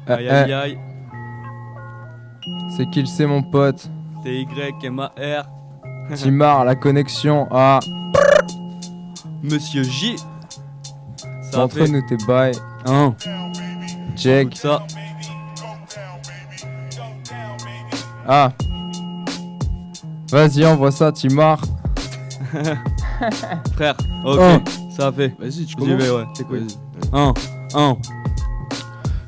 Aïe aïe aïe. C'est qui le sait mon pote? TYMAR. Timar, la connexion. Ah, Monsieur J. c'est entre nous tes bails. Hein. Check. Écoute ça. Ah. Vas-y, envoie ça, Timar. Frère, ok, Oh. ça fait. Vas-y, tu J'y commences. vais, ouais, t'écoutes.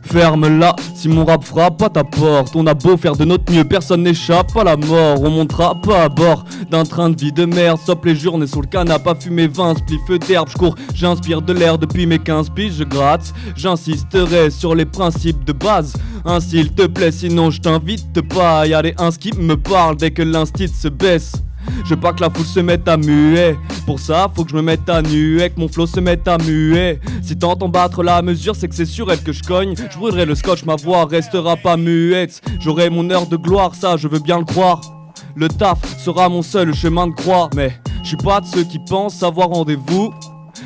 Ferme-la, si mon rap frappe à ta porte. On a beau faire de notre mieux, personne n'échappe à la mort. On montera pas à bord d'un train de vie de merde. Sop les journées sur le canapé à fumer 20 spliffs d'herbe. J'cours, j'inspire de l'air depuis mes 15 piges, je gratte. J'insisterai sur les principes de base. Hein, s'il te plaît, sinon je t'invite pas. Y'a les uns qui me parlent dès que l'instit se baisse. Je veux pas que la foule se mette à muer. Pour ça, faut que je me mette à nu et que mon flow se mette à muer. Si t'entends battre la mesure, c'est que c'est sur elle que je cogne. Je brûlerai le scotch, ma voix restera pas muette. J'aurai mon heure de gloire, ça je veux bien le croire. Le taf sera mon seul chemin de croix. Mais je suis pas de ceux qui pensent avoir rendez-vous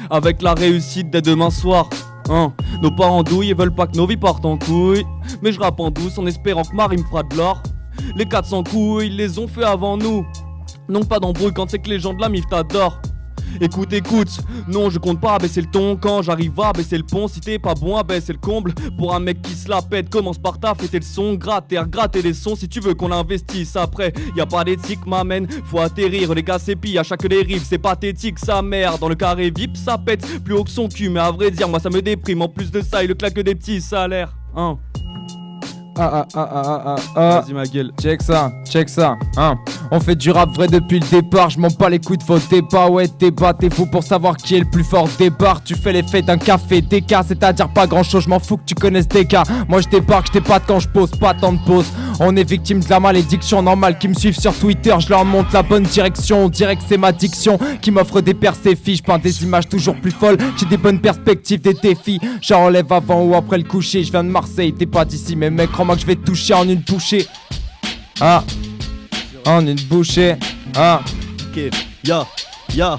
avec la réussite dès demain soir. Hein. Nos parents douilles et veulent pas que nos vies partent en couille. Mais je rappe en douce en espérant que Marie me fera de l'or. Les 400 couilles, ils les ont fait avant nous. Non, pas d'embrouille quand c'est que les gens de la MIF t'adorent. Écoute, non je compte pas à baisser le ton. Quand j'arrive à baisser le pont, si t'es pas bon à baisser le comble. Pour un mec qui se la pète, commence par ta fêter le son. Gratter les sons si tu veux qu'on investisse. Après, y a pas d'éthique m'amène. Faut atterrir, les gars c'est pire à chaque dérive. C'est pathétique, sa mère dans le carré VIP ça pète plus haut que son cul. Mais à vrai dire, moi ça me déprime. En plus de ça, il le claque des petits salaires. Hein. Vas-y ma gueule. Check ça, hein. On fait du rap vrai depuis le départ. Je m'en bats les couilles de vos débats. Ouais, débat, t'es fou pour savoir qui est le plus fort des bars. Tu fais l'effet d'un café DK, c'est-à-dire pas grand chose. Je m'en fous que tu connaisses des cas. Moi je débarque, je t'épate quand je pose, pas tant de pause. On est victime de la malédiction normale. Qui me suivent sur Twitter, je leur montre la bonne direction. On dirait que c'est ma diction qui m'offre des percées-filles. Je peins des images toujours plus folles. J'ai des bonnes perspectives, des défis. J'enlève avant ou après le coucher. Je viens de Marseille, t'es pas d'ici, mais mec, crois-moi que je vais te toucher en une bouchée. Ah, en une bouchée. Ah. Ok, ya.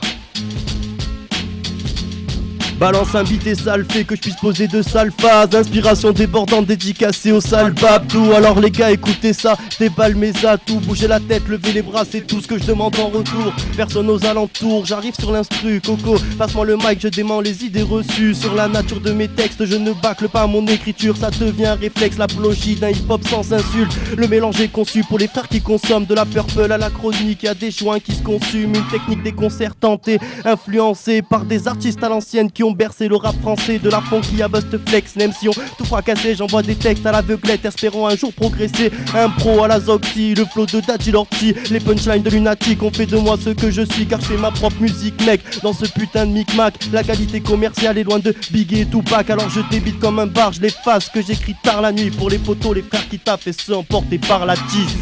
Balance un beat et ça le fait que je puisse poser de sales phases. Inspiration débordante dédicacée au sale babdou. Alors les gars écoutez ça, déballe mes atouts. Bougez la tête, levez les bras, c'est tout ce que je demande en retour. Personne aux alentours, j'arrive sur l'instru. Coco, passe-moi le mic, je dément les idées reçues. Sur la nature de mes textes, je ne bâcle pas mon écriture. Ça devient un réflexe, l'apologie d'un hip-hop sans insulte. Le mélange est conçu pour les frères qui consomment de la purple à la chronique. Y'a des joints qui se consument, une technique déconcertante et influencée par des artistes à l'ancienne qui ont bercé le rap français. De la funky à Bust Flex, même si on tout fracassé, j'envoie des textes à l'aveuglette, espérant un jour progresser. Un pro à la Zoxy, le flow de Dadji Lorty, les punchlines de lunatique ont fait de moi ce que je suis, car je fais ma propre musique mec. Dans ce putain de micmac, la qualité commerciale est loin de Biggie et Tupac. Alors je débite comme un bar, je l'efface que j'écris tard la nuit. Pour les potos, les frères qui taffent et se emportés par la tisse.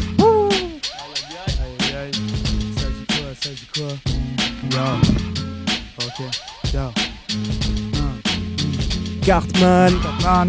Ça dit quoi? Yeah. Ok, yeah. Cartman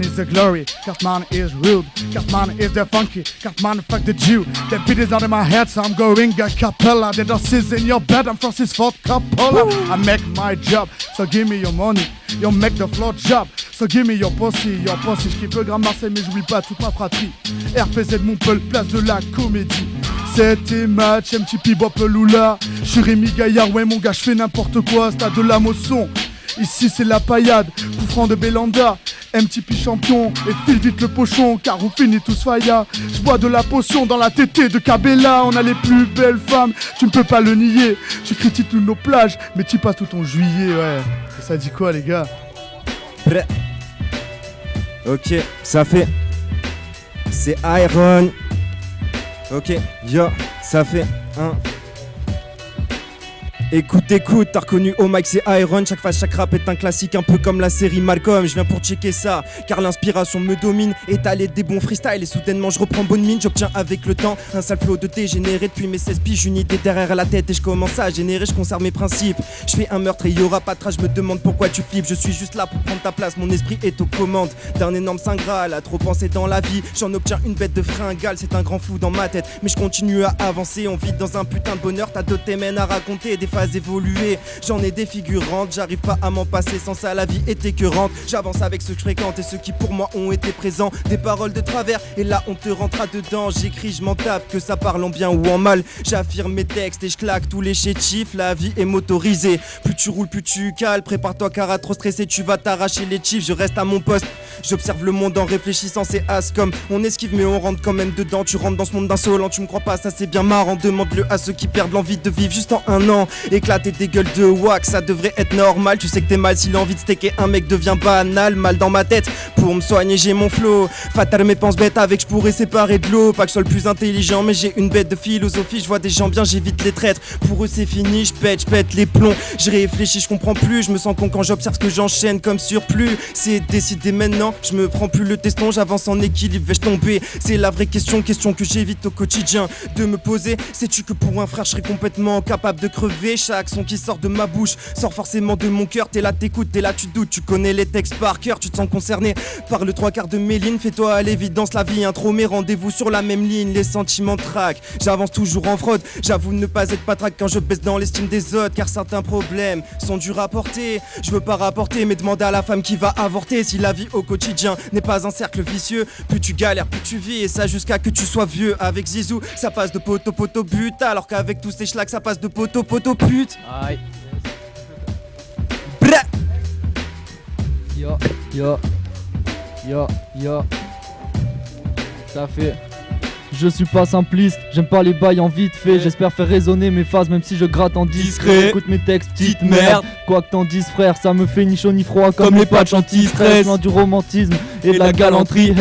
is the glory, Cartman is rude, Cartman is the funky, Cartman fuck the Jew. The beat is not in my head, so I'm going a cappella. The dust is in your bed, I'm Francis Ford Coppola. I make my job, so give me your money. You make the floor job, so give me your pussy. J'kiffe le Grand Marseille, mais j'oublie pas toute ma fratrie. RPZ Montpellier, place de la comédie. C'était match, MTP Bop Lula. J'suis Rémi Gaillard, ouais mon gars, j'fais n'importe quoi, stade de la Mosson. Ici c'est la paillade, coup franc de Belanda. MTP champion, et file vite le pochon, car on finit tous faillas. J'bois de la potion dans la tétée de Cabella. On a les plus belles femmes, tu ne peux pas le nier. Tu critiques toutes nos plages, mais tu passes tout ton juillet, ouais. Et ça dit quoi les gars? Prêt. Ok, ça fait. C'est Iron. Ok, yo, ça fait un. Écoute, t'as reconnu au mic c'est Iron. Chaque phase, chaque rap est un classique, un peu comme la série Malcolm. Je viens pour checker ça, car l'inspiration me domine. Étaler des bons freestyles et soudainement je reprends bonne mine. J'obtiens avec le temps un sale flow de dégénéré. Depuis mes 16 piges, une idée derrière la tête et je commence à générer, je conserve mes principes. Je fais un meurtre et y'aura pas de trace, je me demande pourquoi tu flippes. Je suis juste là pour prendre ta place, mon esprit est aux commandes d'un énorme saint graal. À trop penser dans la vie, j'en obtiens une bête de fringale. C'est un grand flou dans ma tête, mais je continue à avancer. On vit dans un putain de bonheur, t'as d'autres témènes à raconter. Des pas évolué. J'en ai des figurantes, j'arrive pas à m'en passer. Sans ça la vie est écœurante. J'avance avec ceux que je fréquente et ceux qui pour moi ont été présents. Des paroles de travers et là on te rentrera dedans. J'écris, je m'en tape, que ça parle en bien ou en mal. J'affirme mes textes et je claque tous les chétifs. La vie est motorisée, plus tu roules plus tu cales. Prépare-toi car à trop stresser tu vas t'arracher les chiffres. Je reste à mon poste, j'observe le monde en réfléchissant. C'est as comme on esquive mais on rentre quand même dedans. Tu rentres dans ce monde d'insolent, tu me crois pas, ça c'est bien marrant. Demande-le à ceux qui perdent l'envie de vivre juste en un an. Éclater des gueules de wax, ça devrait être normal. Tu sais que t'es mal si l'envie de stacker un mec devient banal. Mal dans ma tête, pour me soigner j'ai mon flow. Fatal mes penses bêtes avec, je pourrais séparer de l'eau. Pas que je sois le plus intelligent mais j'ai une bête de philosophie. Je vois des gens bien, j'évite les traîtres. Pour eux c'est fini, je pète les plombs. Je réfléchis, je comprends plus. Je me sens con quand j'observe ce que j'enchaîne comme surplus. C'est décidé maintenant, je me prends plus le teston. J'avance en équilibre, vais-je tomber? C'est la vraie question que j'évite au quotidien de me poser. Sais-tu que pour un frère je serais complètement capable de crever? Chaque son qui sort de ma bouche sort forcément de mon cœur. T'es là, t'écoutes, t'es là, tu doutes. Tu connais les textes par cœur, tu te sens concerné par le 3/4 de mes lignes. Fais-toi à l'évidence, la vie intro, mais rendez-vous sur la même ligne. Les sentiments traquent, j'avance toujours en fraude. J'avoue ne pas être patraque quand je baisse dans l'estime des autres. Car certains problèmes sont durs à porter. Je veux pas rapporter, mais demander à la femme qui va avorter. Si la vie au quotidien n'est pas un cercle vicieux, plus tu galères, plus tu vis. Et ça jusqu'à que tu sois vieux. Avec Zizou, ça passe de poteau but. Alors qu'avec tous ces schlags, ça passe de poteau pute. Aïe. Bra. Yo. Ça fait. Je suis pas simpliste, j'aime pas les bails en vite fait. J'espère faire résonner mes phases même si je gratte en discret. Écoute mes textes, petite merde. Quoi que t'en dises frère, ça me fait ni chaud ni froid. Comme les patchs anti-stress, loin du romantisme et de la galanterie.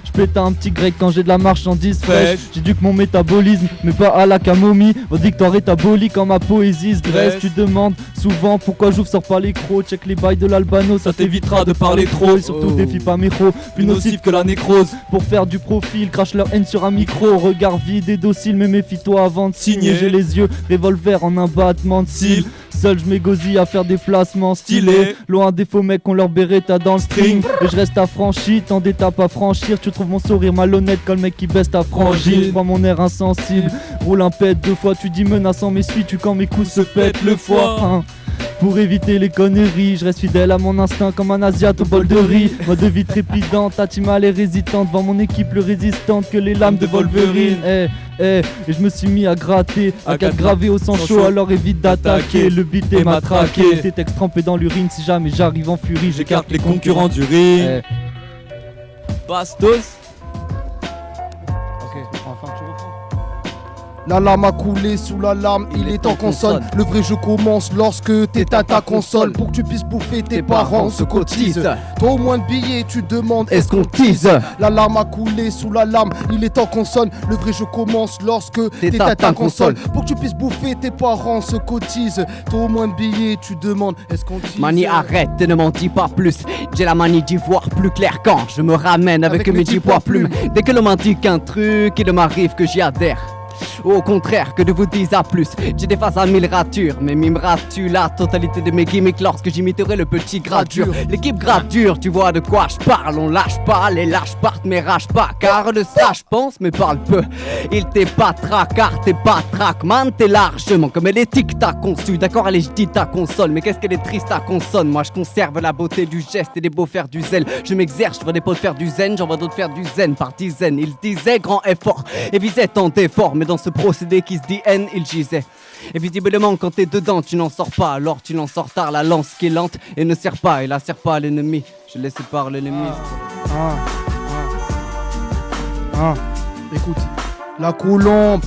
Je pète un petit grec quand j'ai de la marchandise fraîche. J'éduque mon métabolisme, mais pas à la camomille. On dit que t'en rétabolis quand ma poésie se dresse. Tu demandes souvent pourquoi j'ouvre, sors pas les crocs. Check les bails de l'Albano, ça t'évitera de parler trop. Et surtout défie pas mes crocs, plus nocif que la nécrose. Pour faire du profil, crache leur haine sur un micro. Regard vide et docile, mais méfie-toi avant de signer. J'ai les yeux revolver en un battement de cils. Seul je m'égosille à faire des placements stylés. Loin des faux mecs qu'on leur beretta dans le string. Et je reste affranchi, tant d'étapes à franchir. Tu trouves mon sourire malhonnête comme le mec qui baisse ta frangine. Je vois mon air insensible, roule un pète 2 fois. Tu dis menaçant mais suis-tu quand mes coups se pètent le foie Pour éviter les conneries, je reste fidèle à mon instinct comme un asiate au bol de riz. Mode de vie trépidante, Tatima est résistante. Devant mon équipe plus résistante que les lames de Wolverine. Et je me suis mis à gratter, à 4 gravés au sang chaud, alors évite d'attaquer. Le beat est matraqué, tes textes trempés dans l'urine. Si jamais j'arrive en furie, j'écarte les concurrents du ring. Bastos. Ok, enfin tu reprends. La lame a coulé sous la lame, il est en console. Le vrai jeu commence lorsque t'es à ta console. Pour que tu puisses bouffer, tes parents se cotisent. Toi au moins de billets, tu demandes est-ce qu'on tease. La lame a coulé sous la lame, il est en console. Le vrai jeu commence lorsque t'es à ta console. Pour que tu puisses bouffer, tes parents se cotisent. Toi au moins de billets, tu demandes est-ce qu'on tease. Mani, arrête, ne m'en dis pas plus. J'ai la manie d'y voir plus clair quand je me ramène avec mes 10 poids plumes. Dès que l'on m'indique un truc, il ne m'arrive que j'y adhère. Au contraire que de vous dire à plus. J'ai des phases à 1000 ratures, mais mimeras-tu la totalité de mes gimmicks lorsque j'imiterai le petit gradure. L'équipe gradure, tu vois de quoi je parle. On lâche pas, les lâches partent mais rage pas. Car le sage pense mais parle peu. Il t'est pas car t'es pas trackman. T'es largement comme elle est tic t'as conçu. D'accord, allez je dis ta console, mais qu'est-ce qu'elle est triste ta consonne. Moi je conserve la beauté du geste et des beaux faire du zèle. Je m'exerce, je vois des potes faire du zen, j'en vois d'autres faire du zen par dizaines. Il disait grand effort et visait tant d'efforts, mais dans ce procédé qui se dit haine, il gisait. Et visiblement quand t'es dedans tu n'en sors pas. Alors tu n'en sors tard, la lance qui est lente et ne sert pas. Et la sert pas à l'ennemi, je laisse par l'ennemi. Écoute, la colombe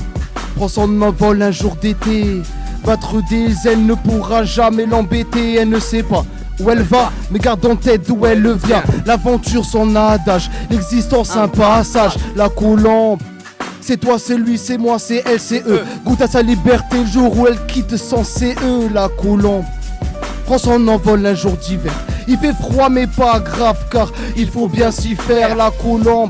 prend son envol un jour d'été. Battre des ailes ne pourra jamais l'embêter. Elle ne sait pas où elle va, mais garde en tête d'où elle vient. L'aventure son adage, l'existence un passage. La colombe, c'est toi, c'est lui, c'est moi, c'est elle, c'est eux. Goûte à sa liberté le jour où elle quitte sans CE. La colombe prend son envol un jour d'hiver. Il fait froid mais pas grave car il faut bien s'y faire. La colombe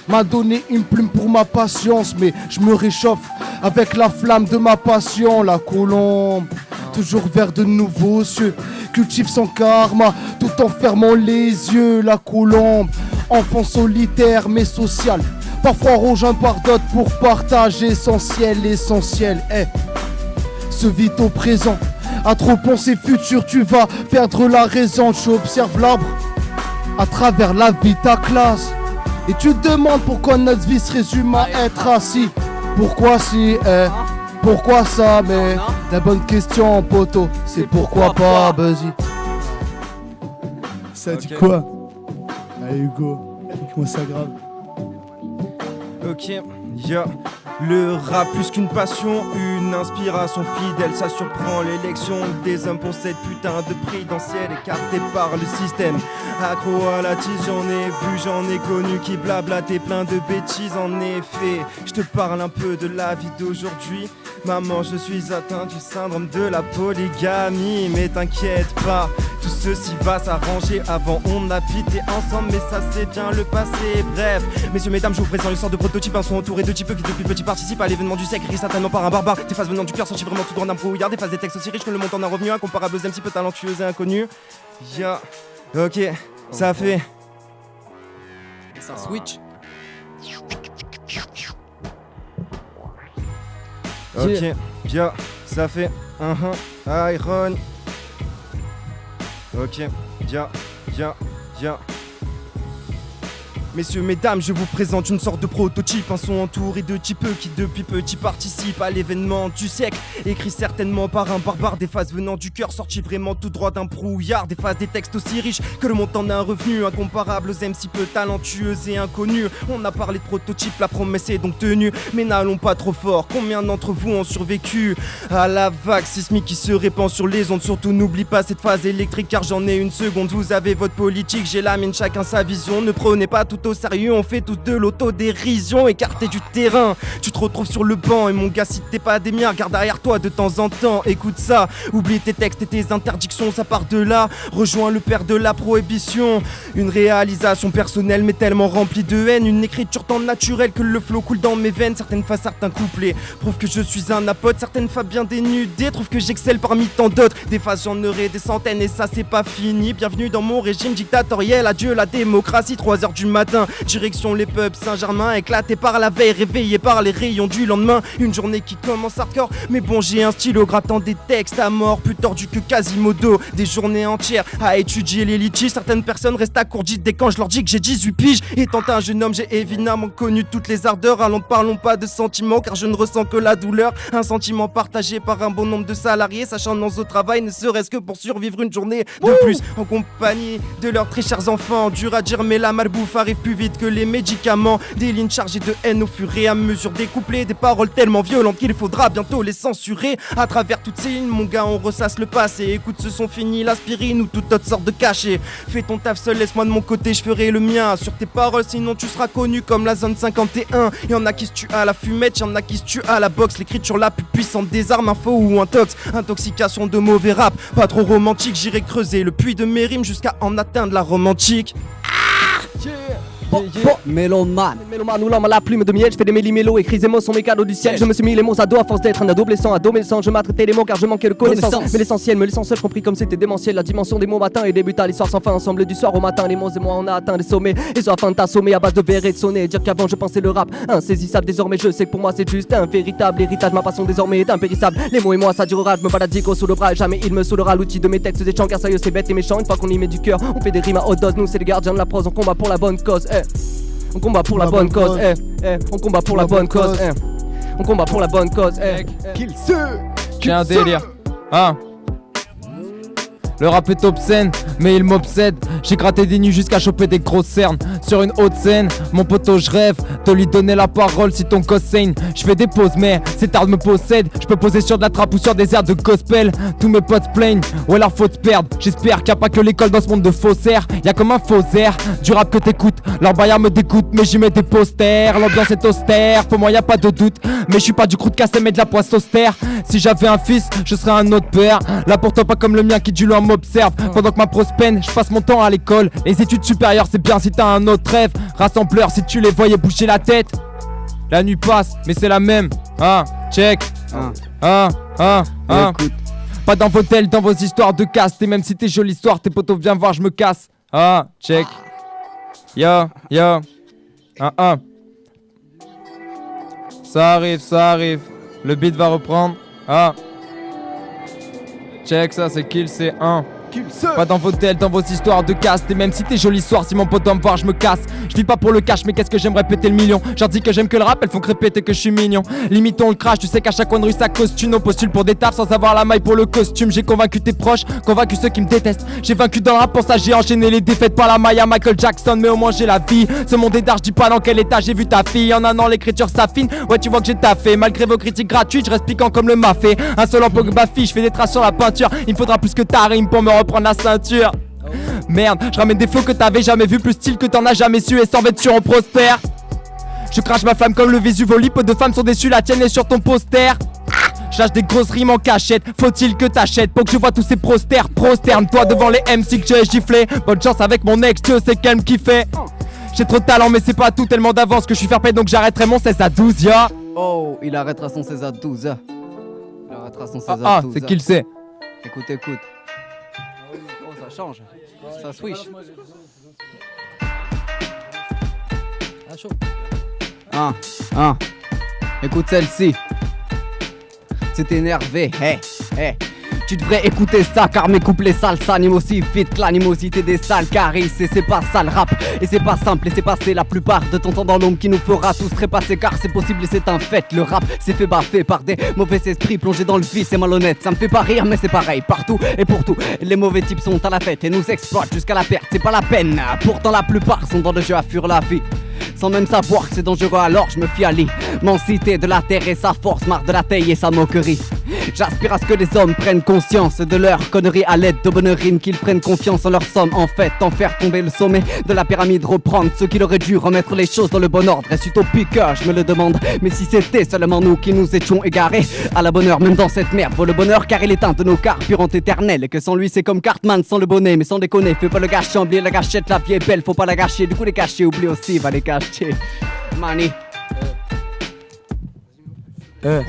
m'a donné une plume pour ma patience, mais je me réchauffe avec la flamme de ma passion. La colombe, toujours vers de nouveaux cieux, cultive son karma tout en fermant les yeux. La colombe, enfant solitaire mais social, parfois rejoint par d'autres pour partager essentiel. L'essentiel est se vit au présent, À trop penser futur, tu vas perdre la raison. Tu observes l'arbre à travers la vie de ta classe. Et tu te demandes pourquoi notre vie se résume à être assis. Pourquoi si, pourquoi ça, mais la bonne question, poteau, c'est pourquoi pas, Buzzy. Ça dit quoi? Allez Hugo, écoute-moi ça grave. Ok, le rap plus qu'une passion, une inspiration fidèle, ça surprend l'élection des hommes pour cette putain de présidentielle écartée par le système. Accro à la tise, j'en ai vu, j'en ai connu qui blablataient plein de bêtises. En effet, je te parle un peu de la vie d'aujourd'hui. Maman, je suis atteint du syndrome de la polygamie. Mais t'inquiète pas, tout ceci va s'arranger. Avant on habitait ensemble, mais ça c'est bien le passé. Bref, messieurs, mesdames, je vous présente une sorte de prototype. Un son entouré de types qui depuis petit participent à l'événement du siècle. Écrit certainement par un barbare. Des phases venant du cœur, sorties vraiment tout droit d'un brouillard. Des phases des textes aussi riches que le montant d'un revenu incomparable aux MC peu talentueux et inconnus. Ok, ça fait... Ça switch. Ok, ça fait Iron. Ok, Messieurs, mesdames, je vous présente une sorte de prototype. Un son entouré de types qui depuis petit participent à l'événement du siècle. Écrit certainement par un barbare. Des phases venant du cœur, sorties vraiment tout droit d'un brouillard. Des phases des textes aussi riches que le montant d'un revenu incomparable aux MC peu talentueux et inconnus. On a parlé de prototype, la promesse est donc tenue. Mais n'allons pas trop fort, combien d'entre vous ont survécu à la vague sismique qui se répand sur les ondes? Surtout n'oublie pas cette phase électrique car j'en ai une seconde. Vous avez votre politique, j'ai la mienne, chacun sa vision. Ne prenez pas tout au sérieux, on fait tous de l'autodérision. Écarté du terrain, tu te retrouves sur le banc. Et mon gars, si t'es pas des miens, garde derrière toi de temps en temps. Écoute ça, oublie tes textes et tes interdictions, ça part de là. Rejoins le père de la prohibition. Une réalisation personnelle mais tellement remplie de haine. Une écriture tant naturelle que le flow coule dans mes veines. Certaines phases, certains couplets prouvent que je suis un apote. Certaines phases bien dénudées trouvent que j'excelle parmi tant d'autres. Des phases j'en aurai des centaines et ça c'est pas fini. Bienvenue dans mon régime dictatoriel, adieu la démocratie. 3h du matin, direction les pubs Saint-Germain, éclaté par la veille, réveillé par les rayons du lendemain. Une journée qui commence hardcore, mais bon j'ai un stylo grattant des textes à mort, plus tordu que Quasimodo. Des journées entières à étudier les litiges. Certaines personnes restent accrourdites dès quand je leur dis que j'ai 18 piges. Étant un jeune homme, j'ai évidemment connu toutes les ardeurs. Allons, ne parlons pas de sentiments, car je ne ressens que la douleur. Un sentiment partagé par un bon nombre de salariés, sachant au travail, ne serait-ce que pour survivre une journée de plus en compagnie de leurs très chers enfants. Dur à dire, mais la malbouffe arrive plus vite que les médicaments. Des lignes chargées de haine au fur et à mesure découplées. Des paroles tellement violentes qu'il faudra bientôt les censurer. À travers toutes ces lignes, mon gars, on ressasse le passé. Écoute ce son fini, l'aspirine ou toute autre sorte de cachet. Fais ton taf seul, laisse-moi de mon côté, je ferai le mien. Sur tes paroles, sinon tu seras connu comme la zone 51. Y'en a qui se tuent à la fumette, y'en a qui se tuent à la boxe. L'écriture la plus puissante des armes, info ou intox. Intoxication de mauvais rap, pas trop romantique. J'irai creuser le puits de mes rimes jusqu'à en atteindre la romantique. Mélomane ou l'homme à la plume de miel, je fais des méli-mélos, écris et mots sont mes cadeaux du ciel. Je me suis mis les mots à dos à force d'être un adolescent. Adolescent, je m'attraitais les mots car je manquais de connaissance. Mais l'essentiel, compris comme c'était démentiel. La dimension des mots matin et débuta l'histoire sans fin. Ensemble du soir au matin, les mots et moi on a atteint les sommets. Et soit afin de t'assommer à base de verre et de sonner. Dire qu'avant je pensais le rap insaisissable, désormais je sais que pour moi c'est juste un véritable héritage. Ma passion désormais est impérissable. Les mots et moi ça durera, je me balade gros sous le bras et jamais il me saoulera. L'outil de mes textes des chants car sérieux c'est bête et méchant. Une fois qu'on y met du cœur, on fait des rimes à haute dose. Nous c'est les gardiens de la prose, on combat pour la bonne cause. On combat pour la bonne cause, on combat pour la bonne cause, on combat pour la bonne cause, Kill ce. J'ai un délire, Le rap est obscène, mais il m'obsède. J'ai gratté des nuits jusqu'à choper des grosses cernes. Sur une haute scène, mon poteau je rêve de lui donner la parole si ton gosse saigne. Je fais des pauses mais cet art me possède. Je peux poser sur de la trappe ou sur des airs de gospel. Tous mes potes plaignent, ou alors faut te perdre. J'espère qu'il n'y a pas que l'école dans ce monde de faussaires. Y'a comme un faux air, du rap que t'écoutes. Leur baillard me dégoûte mais j'y mets des posters. L'ambiance est austère, pour moi y a pas de doute. Mais je suis pas du crew de cassé mais de la poisse austère. Si j'avais un fils, je serais un autre père. Là pour toi pas comme le mien qui du loin m'observe. Pendant que ma prose peine, je passe mon temps à l'école. Les études supérieures c'est bien si t'as un autre rêve. Rassembleur si tu les voyais bouger la tête. La nuit passe mais c'est la même. Check. Écoute. Pas dans vos tels, dans vos histoires de casse. Et même si t'es jolie histoire, tes potos viens voir je me casse. Check. Yo. Ça arrive. Le beat va reprendre. Check ça, c'est kill, c'est 1. Pas dans vos têtes, dans vos histoires de caste. Et même si t'es joli soir, si mon pote doit me voir, je me casse. Je vis pas pour le cash, mais qu'est-ce que j'aimerais péter le million. J'en dis que j'aime que le rap, elles font répéter que je suis mignon. Limitons le crash, tu sais qu'à chaque coin de rue ça costume. On postule pour des tafs sans avoir la maille pour le costume. J'ai convaincu tes proches, convaincu ceux qui me détestent. J'ai vaincu dans le rap, pour ça j'ai enchaîné les défaites. Pas la maille à Michael Jackson, mais au moins j'ai la vie. Ce monde est d'art, je dis pas dans quel état j'ai vu ta fille. En un an l'écriture s'affine, ouais tu vois que j'ai taffé. Malgré vos critiques gratuites, je reste piquant comme le mafé. Un seul emploi que ma fille, je fais des traces sur la peinture. Il me faudra plus que ta rime pour me reprendre la ceinture. Merde, je ramène des flots que t'avais jamais vu, plus style que t'en as jamais su, et sans vêture on prospère. Je crache ma flamme comme le Vésuve, vos peu de femmes sont déçues, la tienne est sur ton poster. Je lâche des grosses rimes en cachette, faut-il que t'achètes pour que je vois tous ces prosterne-toi devant les MC que j'ai giflé. Bonne chance avec mon ex, Dieu sait qu'elle me kiffait. J'ai trop de talent mais c'est pas tout, tellement d'avance que je suis fair play, donc j'arrêterai mon 16 à 12 ya. Oh, il arrêtera son 16 à 12. Il arrêtera son 16 à 12. C'est qui le sait. Écoute. Oh, ça change. Ça switch. Écoute celle-ci. C'est énervé, hey. Tu devrais écouter ça car mes couplets sales s'animent aussi vite que l'animosité des sales carisses. Et c'est pas ça le rap, et c'est pas simple, laissez passer la plupart de ton temps dans l'ombre qui nous fera tous trépasser. Car c'est possible et c'est un fait, le rap s'est fait baffer par des mauvais esprits plongés dans le vice et malhonnête. Ça me fait pas rire mais c'est pareil partout et pour tout. Les mauvais types sont à la tête et nous exploitent jusqu'à la perte, c'est pas la peine. Pourtant la plupart sont dans le jeu à fuir la vie sans même savoir que c'est dangereux, alors je me fie à l'immensité de la terre et sa force, marre de la taille et sa moquerie. J'aspire à ce que les hommes prennent conscience de leur connerie à l'aide de bonnes rimes, qu'ils prennent confiance en leur somme. En fait, en faire tomber le sommet de la pyramide, reprendre ce qu'il aurait dû, remettre les choses dans le bon ordre. Est-ce utopique, je me le demande. Mais si c'était seulement nous qui nous étions égarés à la bonne heure, même dans cette merde vaut le bonheur car il est un de nos carburants éternels. Et que sans lui c'est comme Cartman sans le bonnet, mais sans déconner, fais pas le gâcher, oublier la gâchette, la vie est belle, faut pas la gâcher. Du coup les cacher, oublie aussi, va les cacher. Money.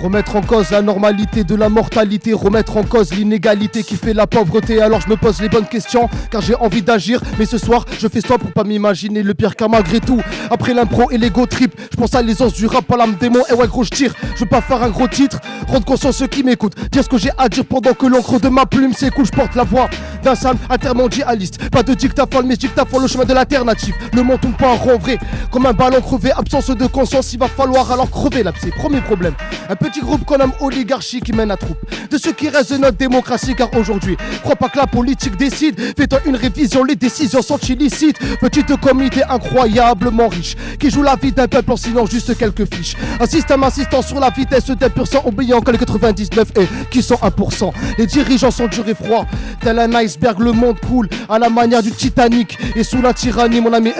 Remettre en cause la normalité de la mortalité, remettre en cause l'inégalité qui fait la pauvreté. Alors je me pose les bonnes questions car j'ai envie d'agir. Mais ce soir je fais stop pour pas m'imaginer le pire car malgré tout, après l'impro et l'ego trip, je pense à l'aisance du rap, à l'âme démon. Et ouais gros je tire, je veux pas faire un gros titre, rendre conscient ceux qui m'écoutent, dire ce que j'ai à dire pendant que l'encre de ma plume s'écoule. Je porte la voix d'un salme intermondialiste, pas de dictaphone mais dictaphone, le chemin de l'alternative. Le monde tourne pas en rond vrai, comme un ballon crevé, absence de conscience, il va falloir alors crever l'abcès. Premier problème, un petit groupe qu'on nomme oligarchie qui mène à troupe de ceux qui restent de notre démocratie. Car aujourd'hui, crois pas que la politique décide, fais-toi une révision, les décisions sont illicites. Petite communauté incroyablement riche qui joue la vie d'un peuple en signant juste quelques fiches. Un système insistant sur la vitesse des %, oubliant que les 99 et qui sont 1%. Les dirigeants sont durs et froids, tel un iceberg, le monde coule à la manière du Titanic. Et sous la tyrannie, mon ami,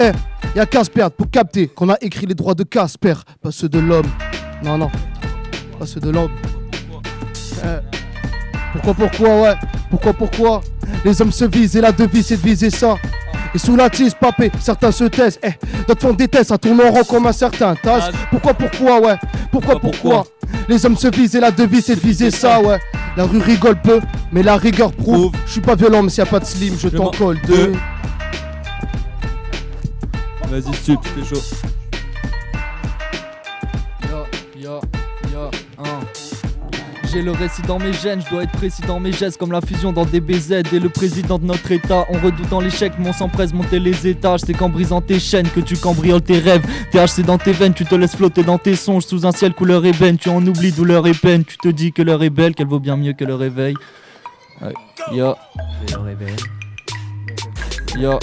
y'a qu'à se perdre pour capter qu'on a écrit les droits de Casper, pas ceux de l'homme. Non, pas ceux de l'homme. Pourquoi les hommes se visent et la devise c'est de viser ça. Et sous la tise, papé, certains se taisent, d'autres font des tests, ça tourne en rond comme un certain tas. Pourquoi les hommes se visent et la devise c'est de viser ça, ouais. La rue rigole peu, mais la rigueur prouve. Je suis pas violent mais s'il y a pas de slim, je t'en colle deux. Vas-y sup, c'est chaud. J'ai le récit dans mes gènes, je dois être précis dans mes gestes comme la fusion dans DBZ et le président de notre état. On redoutant l'échec, mais on s'empresse monter les étages. C'est qu'en brisant tes chaînes que tu cambrioles tes rêves. THC dans tes veines, tu te laisses flotter dans tes songes sous un ciel couleur ébène. Tu en oublies douleur et peine, tu te dis que l'heure est belle, qu'elle vaut bien mieux que le réveil. Yo. Yo.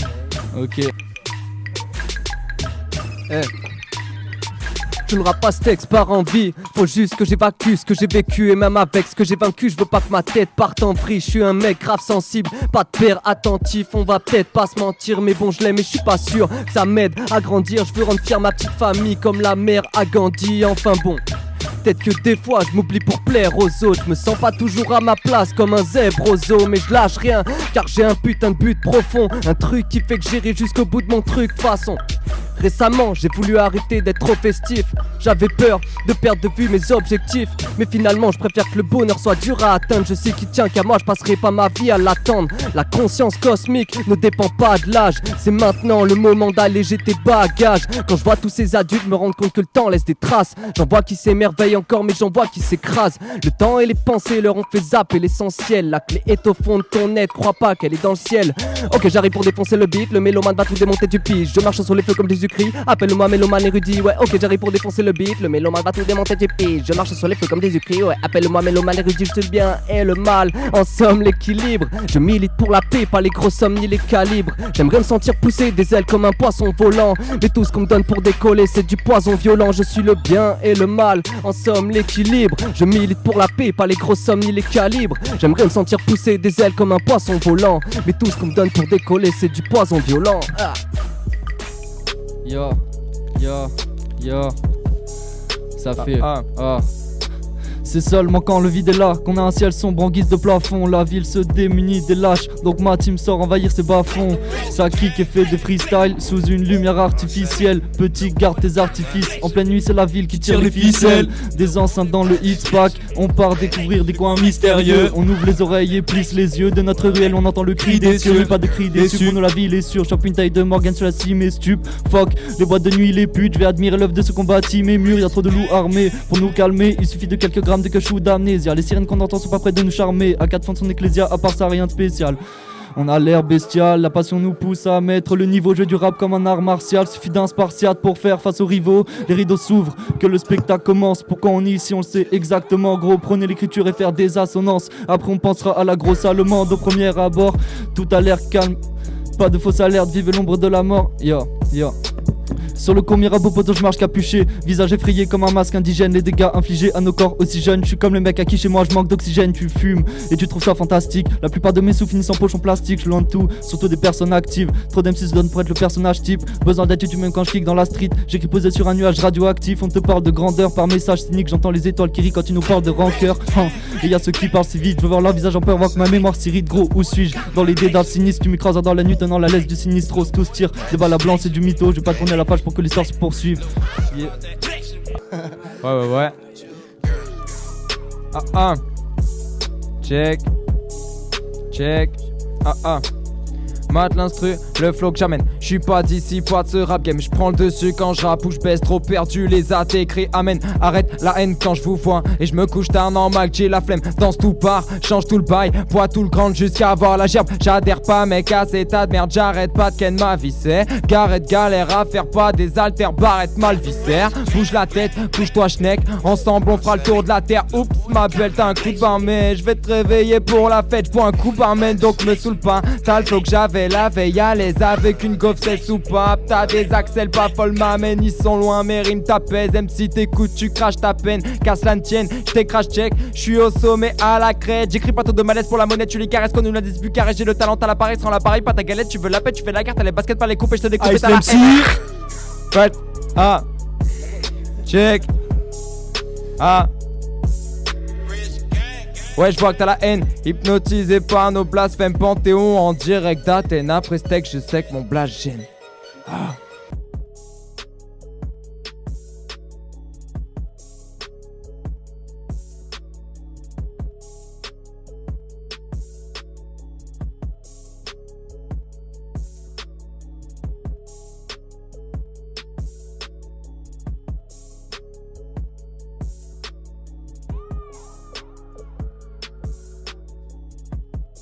Ok. Je ne rappe pas ce texte par envie, faut juste que j'évacue ce que j'ai vécu. Et même avec ce que j'ai vaincu, je veux pas que ma tête parte en vrille. Je suis un mec grave sensible, pas de père attentif. On va peut-être pas se mentir, mais bon je l'aime et je suis pas sûr que ça m'aide à grandir. Je veux rendre fier ma petite famille comme la mère à Gandhi. Enfin bon, peut-être que des fois je m'oublie pour plaire aux autres. Je me sens pas toujours à ma place comme un zèbre au zoo. Mais je lâche rien car j'ai un putain de but profond. Un truc qui fait que j'irai jusqu'au bout de mon truc. De toute façon, récemment j'ai voulu arrêter d'être trop festif. J'avais peur de perdre de vue mes objectifs. Mais finalement je préfère que le bonheur soit dur à atteindre. Je sais qu'il tient qu'à moi, je passerai pas ma vie à l'attendre. La conscience cosmique ne dépend pas de l'âge. C'est maintenant le moment d'alléger tes bagages. Quand je vois tous ces adultes me rendre compte que le temps laisse des traces. J'en vois qui s'émerveillent encore mais j'en vois qui s'écrasent. Le temps et les pensées leur ont fait zapper l'essentiel. La clé est au fond de ton être, crois pas qu'elle est dans le ciel. Ok, j'arrive pour défoncer le beat, le mélomane va tout démonter du pige. Je marche sur les feux comme Jésus-Christ, appelle-moi mélomane érudit. Ouais, ok, j'arrive pour défoncer le beat, le mélomane va tout démonter du pige. Je marche sur les feux comme Jésus-Christ, ouais, appelle-moi mélomane érudit. Je te le bien et le mal, en somme l'équilibre. Je milite pour la paix, pas les grosses sommes ni les calibres. J'aimerais me sentir pousser des ailes comme un poisson volant. Mais tout ce qu'on me donne pour décoller c'est du poison violent. Je suis le bien et le mal, en somme l'équilibre. Je milite pour la paix, pas les grosses sommes ni les calibres. J'aimerais me sentir pousser des ailes comme un poisson volant. Mais tout ce qu'on me donne pour décoller c'est du poison violent. Ah. Yo, yo, yo. Ça fait C'est seulement quand le vide est là qu'on a un ciel sombre en guise de plafond. La ville se démunit des lâches, donc ma team sort envahir ses bas-fonds. Ça kick et fait des freestyles sous une lumière artificielle. Petit, garde tes artifices, en pleine nuit c'est la ville qui tire les ficelles. Des enceintes dans le hit-pack, on part découvrir des coins mystérieux. On ouvre les oreilles et plisse les yeux. De notre ruelle on entend le cri des cieux. Pas de cri déçu, pour nous la ville est sûre. Chope une taille de Morgan sur la cime et stup. Fuck, les boîtes de nuit, les putes. Je vais admirer l'œuvre de ce combat team et murs. Y'a trop de loups armés pour nous calmer. Il suffit de quelques grammes de quechou d'amnésia. Les sirènes qu'on entend sont pas près de nous charmer. À 4 fonds de son ecclésia, à part ça rien de spécial. On a l'air bestial, la passion nous pousse à mettre le niveau jeu du rap comme un art martial. Suffit d'un spartiate pour faire face aux rivaux. Les rideaux s'ouvrent, que le spectacle commence. Pourquoi on est ici on le sait exactement. Gros, prenez l'écriture et faire des assonances. Après on pensera à la grosse allemande au premier abord. Tout a l'air calme, pas de fausse alerte, vive l'ombre de la mort. Yo, yo. Sur le court Mirabeau poteau je marche capuché. Visage effrayé comme un masque indigène. Les dégâts infligés à nos corps aussi jeunes. Je suis comme le mec à qui chez moi je manque d'oxygène. Tu fumes et tu trouves ça fantastique. La plupart de mes sous finissent en poche en plastique. Je suis loin de tout, surtout des personnes actives. Trop d'MC se donnent pour être le personnage type. Besoin d'attitude même quand je clique dans la street. J'écris posé sur un nuage radioactif. On te parle de grandeur par message cynique. J'entends les étoiles qui rient quand ils nous parlent de rancœur. Et y'a ceux qui parlent si vite. Je veux voir leur visage en peur, voir que ma mémoire s'irrite. Gros, où suis-je? Dans les dédales sinistres. Tu m'écrases dans la nuit tenant la laisse du sinistro. Tous tirent des balles à blanc, c'est du mytho. Je vais pas tourner la page pour que l'histoire se poursuive. Yeah. Ouais. Check. Mate l'instru, le flow que j'amène. J'suis pas d'ici, pas de ce rap game. J'prends le dessus quand j'rappe ou j'baisse, trop perdu. Les athées crient amen. Arrête la haine quand j'vous vois. Et j'me couche tard normal que j'ai la flemme. Danse tout part, change tout le bail. Bois tout le grand jusqu'à avoir la gerbe. J'adhère pas mec à cet état de merde. J'arrête pas de ken ma vie c'est. Garrette galère à faire pas des haltères. Barrette mal viscère. Bouge la tête, bouge-toi schneck. Ensemble on fera le tour de la terre. Oups ma belle t'as un coup de bain. Mais j'vais te réveiller pour la fête. J'bois un coup barman donc me saoule pas. T'as le flow que j'avais la veille à l'aise avec une gaufre c'est soupape. T'as des axels pas folles m'amène. Ils sont loin mes rimes t'apaisent. Même si t'écoutes tu craches ta peine. Casse la tienne, j't'écrache check. J'suis au sommet à la crête. J'écris pas trop de malaise pour la monnaie. Tu les caresses quand nous la dispute carré. J'ai le talent à l'appareil. Sans l'appareil pas ta galette. Tu veux la paix tu fais la carte. T'as les baskets pas les couper. J'te découpe t'as la haine. Ouais. Check. Ouais, je vois que t'as la haine, hypnotisé par nos blasphèmes panthéons en direct d'Athènes. Après steak, je sais que mon blast gêne.